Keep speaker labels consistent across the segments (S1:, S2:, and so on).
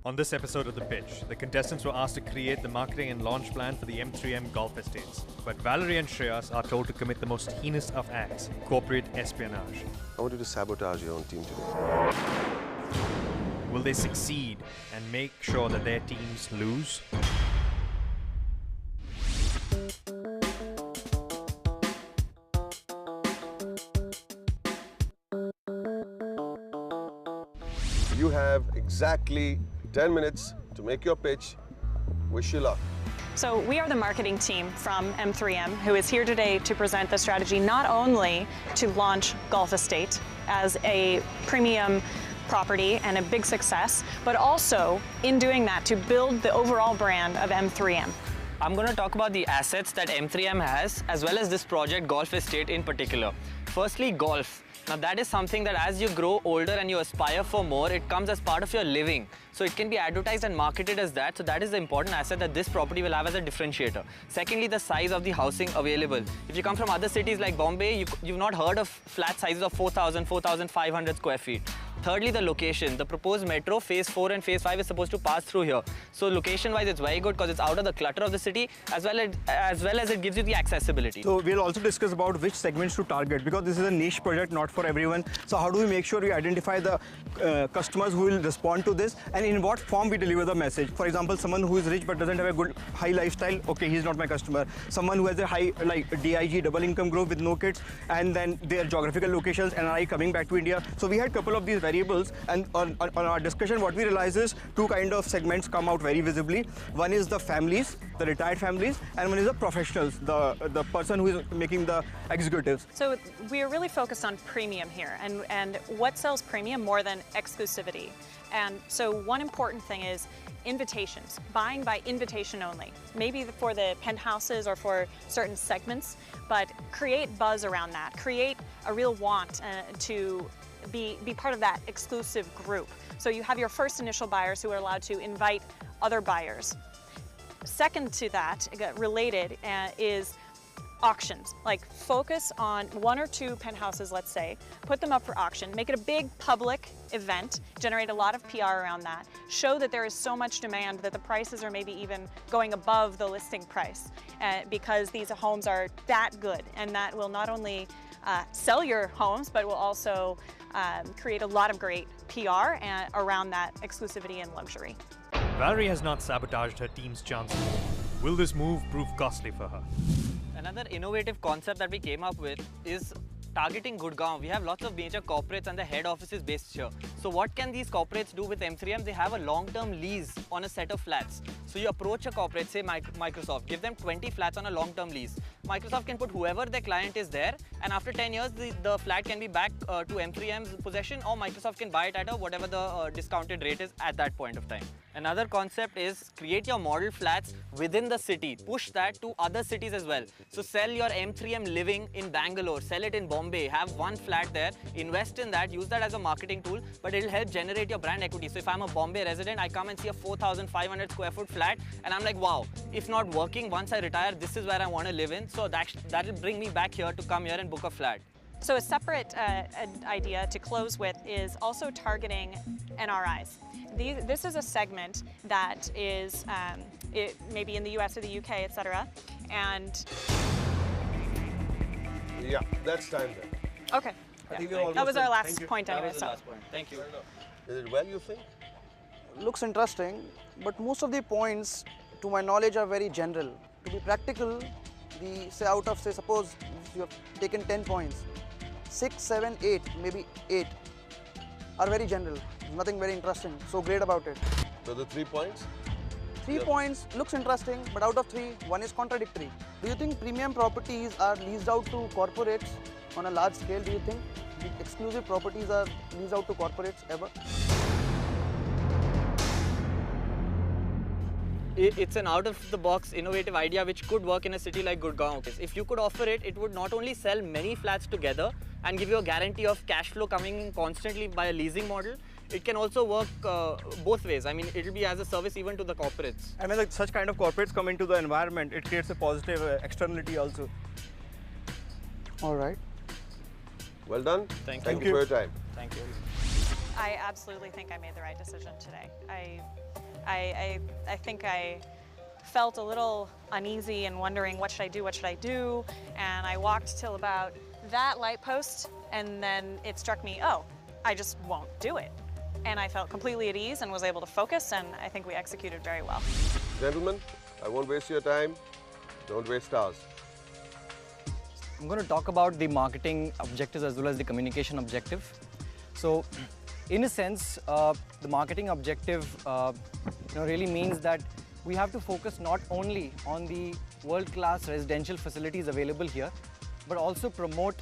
S1: On this episode of The Pitch, the contestants were asked to create the marketing and launch plan for the M3M golf estates. But Valerie and Shreyas are told to commit the most heinous of acts, corporate espionage.
S2: I want you to sabotage your own team today.
S1: Will they succeed and make sure that their teams lose?
S2: You have exactly 10 minutes to make your pitch. Wish you luck.
S3: So we are the marketing team from M3M who is here today to present the strategy not only to launch Golf Estate as a premium property and a big success, but also in doing that to build the overall brand of M3M.
S4: I'm going to talk about the assets that M3M has as well as this project Golf Estate in particular. Firstly, golf. Now that is something that as you grow older and you aspire for more, it comes as part of your living. So it can be advertised and marketed as that. So that is the important asset that this property will have as a differentiator. Secondly, the size of the housing available. If you come from other cities like Bombay, you've not heard of flat sizes of 4,000, 4,500 square feet. Thirdly, the location. The proposed metro phase 4 and phase 5 is supposed to pass through here. So location wise it's very good because it's out of the clutter of the city as well as it gives you the accessibility.
S5: So we'll also discuss about which segments to target because this is a niche project, not for everyone. So how do we make sure we identify the customers who will respond to this and in what form we deliver the message? For example, someone who is rich but doesn't have a good high lifestyle, okay, he's not my customer. Someone who has a high like DIG, double income group with no kids, and then their geographical locations and are coming back to India. So we had a couple of these variables, and on our discussion what we realized is two kind of segments come out very visibly. One is the families, the retired families, and one is the professionals, the person who is making the executives.
S3: So we are really focused on premium here and what sells premium more than exclusivity. And so one important thing is invitations, buying by invitation only. Maybe for the penthouses or for certain segments, but create buzz around that. Create a real want to be part of that exclusive group. So you have your first initial buyers who are allowed to invite other buyers. Second to that, related, is auctions. Like focus on 1 or 2 penthouses, let's say, put them up for auction, make it a big public event, generate a lot of PR around that, show that there is so much demand that the prices are maybe even going above the listing price because these homes are that good, and that will not only sell your homes, but will also create a lot of great PR around that exclusivity and luxury.
S1: Valerie has not sabotaged her team's chances. Will this move prove costly for her?
S4: Another innovative concept that we came up with is targeting Gurgaon. We have lots of major corporates and the head office is based here. So what can these corporates do with M3M? They have a long-term lease on a set of flats. So you approach a corporate, say Microsoft, give them 20 flats on a long-term lease. Microsoft can put whoever their client is there, and after 10 years, the flat can be back to M3M's possession, or Microsoft can buy it at whatever the discounted rate is at that point of time. Another concept is create your model flats within the city. Push that to other cities as well. So sell your M3M living in Bangalore, sell it in Bombay, have one flat there, invest in that, use that as a marketing tool, but it'll help generate your brand equity. So if I'm a Bombay resident, I come and see a 4,500 square foot flat and I'm like, wow, if not working, once I retire, this is where I want to live in. So that'll bring me back here to come here and book a flat.
S3: So a separate idea to close with is also targeting NRIs. This is a segment that is maybe in the US or the UK, etc. And
S2: Yeah, that's time then.
S3: okay, that was our last point anyway.
S4: That was the last point. Thank you.
S2: Is it well, you think?
S6: Looks interesting, but most of the points, to my knowledge, are very general. To be practical, out of, say, suppose you have taken 10 points, 6, 7, 8, maybe 8 are very general. Nothing very interesting. So great about it.
S2: So the 3 points?
S6: 3 points looks interesting, but out of 3, 1 is contradictory. Do you think premium properties are leased out to corporates on a large scale? Do you think the exclusive properties are leased out to corporates ever?
S4: It's an out-of-the-box innovative idea which could work in a city like Gurgaon. If you could offer it, it would not only sell many flats together and give you a guarantee of cash flow coming in constantly by a leasing model, it can also work both ways. I mean, it will be as a service even to the corporates.
S5: And when such kind of corporates come into the environment, it creates a positive externality also.
S6: All right.
S2: Well done.
S4: Thank
S2: you for your time.
S4: Thank you.
S3: I absolutely think I made the right decision today. I think I felt a little uneasy and wondering what should I do, and I walked till about that light post, and then it struck me, oh, I just won't do it. And I felt completely at ease and was able to focus, and I think we executed very well.
S2: Gentlemen, I won't waste your time. Don't waste ours.
S7: I'm going to talk about the marketing objectives as well as the communication objective. So, in a sense, the marketing objective really means that we have to focus not only on the world-class residential facilities available here, but also promote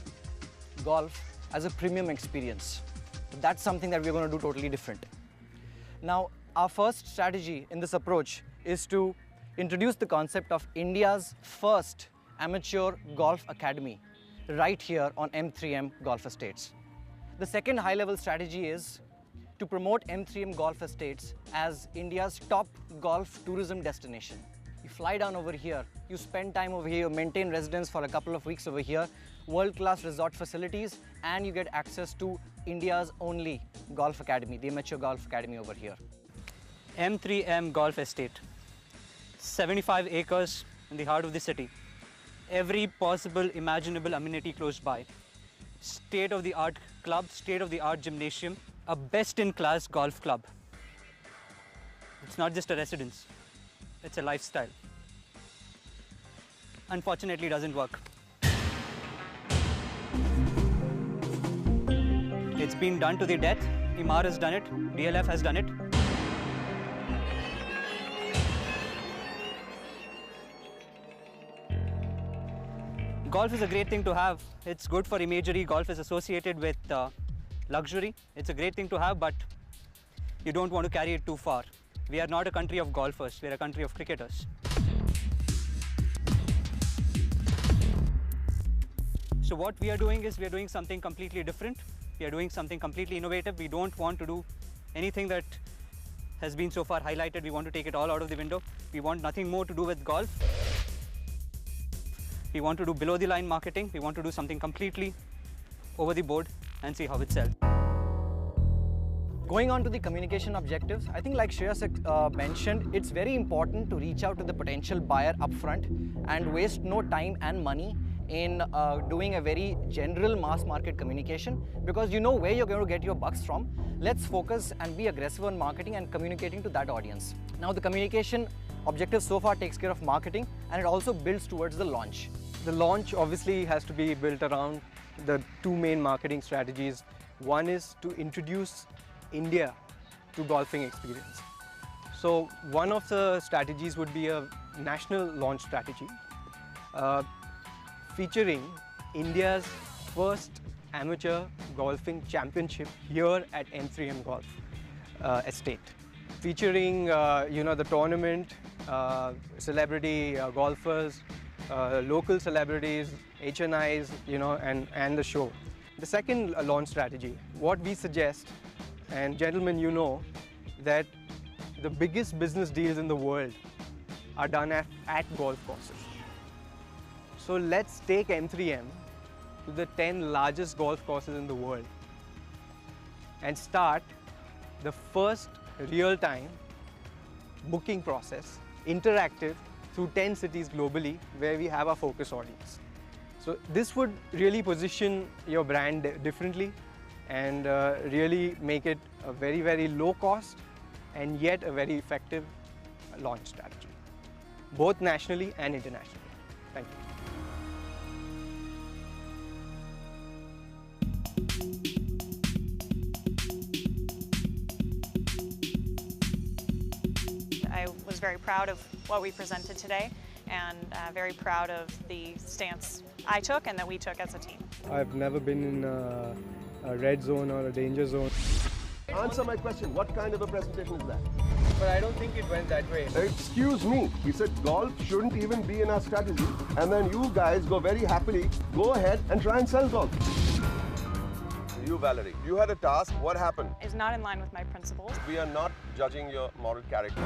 S7: golf as a premium experience. That's something that we're going to do totally different. Now, our first strategy in this approach is to introduce the concept of India's first amateur golf academy right here on M3M Golf Estates. The second high-level strategy is to promote M3M Golf Estates as India's top golf tourism destination. You fly down over here, you spend time over here, maintain residence for a couple of weeks over here, world-class resort facilities, and you get access to India's only golf academy, the Amateur Golf Academy over here.
S8: M3M Golf Estate, 75 acres in the heart of the city. Every possible imaginable amenity close by. State-of-the-art club, state-of-the-art gymnasium, a best-in-class golf club. It's not just a residence, it's a lifestyle. Unfortunately, it doesn't work. It's been done to the death. Imar has done it, DLF has done it. Golf is a great thing to have. It's good for imagery. Golf is associated with luxury. It's a great thing to have, but you don't want to carry it too far. We are not a country of golfers. We are a country of cricketers. So what we are doing is we are doing something completely different. We are doing something completely innovative. We don't want to do anything that has been so far highlighted. We want to take it all out of the window. We want nothing more to do with golf. We want to do below the line marketing. We want to do something completely over the board and see how it sells.
S7: Going on to the communication objectives, I think like Shreyas mentioned, it's very important to reach out to the potential buyer upfront and waste no time and money in doing a very general mass market communication, because you know where you're going to get your bucks from. Let's focus and be aggressive on marketing and communicating to that audience. Now the communication objective so far takes care of marketing, and it also builds towards the launch.
S5: The launch obviously has to be built around the two main marketing strategies. One is to introduce India to golfing experience. So one of the strategies would be a national launch strategy featuring India's first amateur golfing championship here at M3M Golf Estate. Featuring the tournament, celebrity golfers, local celebrities, HNIs, and the show. The second launch strategy, what we suggest, and gentlemen, you know that the biggest business deals in the world are done at golf courses. So let's take M3M to the 10 largest golf courses in the world and start the first real-time booking process, interactive, through 10 cities globally where we have our focus audience. So this would really position your brand differently and really make it a very, very low cost and yet a very effective launch strategy, both nationally and internationally. Thank you.
S3: I was very proud of what we presented today, and very proud of the stance I took and that we took as a team.
S5: I've never been in a red zone or a danger zone.
S2: Answer my question. What kind of a presentation is that?
S5: But I don't think it went that way.
S2: Excuse me. He said golf shouldn't even be in our strategy. And then you guys go very happily, go ahead and try and sell golf. You, Valerie, you had a task. What happened?
S3: It's not in line with my principles.
S2: We are not judging your moral character.